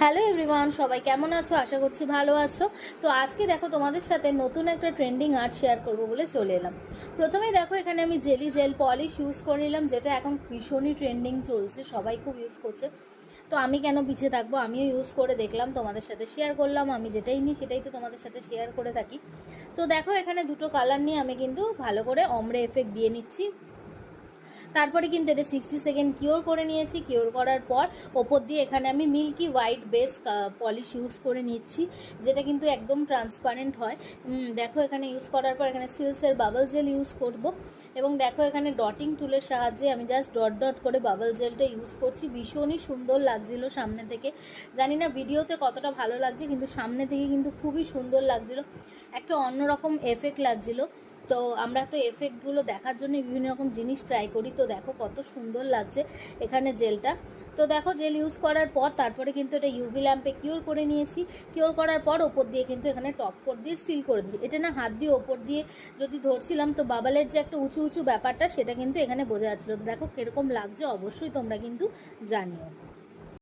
Hello everyone, সবাই কেমন আছো? আশা করছি ভালো আছো। তো আজকে দেখো তোমাদের সাথে নতুন একটা ট্রেন্ডিং আর্ট শেয়ার করবো বলে চলে এলাম। প্রথমেই দেখো এখানে আমি জেল পলিশ ইউজ করে নিলাম, যেটা এখন ভীষণই ট্রেন্ডিং চলছে, সবাই খুব ইউজ করছে। তো আমি কেন পিছিয়ে থাকবো, আমিও ইউজ করে দেখলাম, তোমাদের সাথে শেয়ার করলাম। আমি যেটাই নিই সেটাই তো তোমাদের সাথে শেয়ার করে থাকি। তো দেখো এখানে দুটো কালার নিয়ে আমি কিন্তু ভালো করে অমরে এফেক্ট দিয়ে নিচ্ছি। তারপরে কিন্তু এটা 60 সেকেন্ড কিওর করে নিয়েছি। কিওর করার পর ওপর দিয়ে এখানে আমি milky white base polish use করে নিচ্ছি, যেটা কিন্তু একদম ট্রান্সপারেন্ট হয়। দেখো এখানে ইউজ করার পর এখানে সিলসের বাবল জেল ইউজ করব, এবং দেখো এখানে ডটিং টুলের সাহায্যে আমি জাস্ট ডট ডট করে বাবল জেলটা ইউজ করছি। ভীষণই সুন্দর লাগছিল সামনে থেকে, জানি না ভিডিওতে কতটা ভালো লাগছে, কিন্তু সামনে থেকে কিন্তু খুবই সুন্দর লাগছিল, একটা অন্যরকম এফেক্ট লাগছিল। তো আমরা তো এফেক্টগুলো দেখার জন্য বিভিন্ন রকম জিনিস ট্রাই করি। তো দেখো কত সুন্দর লাগছে এখানে জেলটা। তো দেখো জেল ইউজ করার পর তারপরে কিন্তু এটা ইউভি ল্যাম্পে কিওর করে নিয়েছি। কিওর করার পর ওপর দিয়ে কিন্তু এখানে টপ কোট দিয়ে সিল করে দিয়েছি। এটা না হাত দিয়ে ওপর দিয়ে যদি ধরছিলাম তো বাবালের যে একটা উঁচু উঁচু ব্যাপারটা সেটা কিন্তু এখানে বোঝা যাচ্ছিলো। দেখো কীরকম লাগছে অবশ্যই তোমরা কিন্তু জানিও।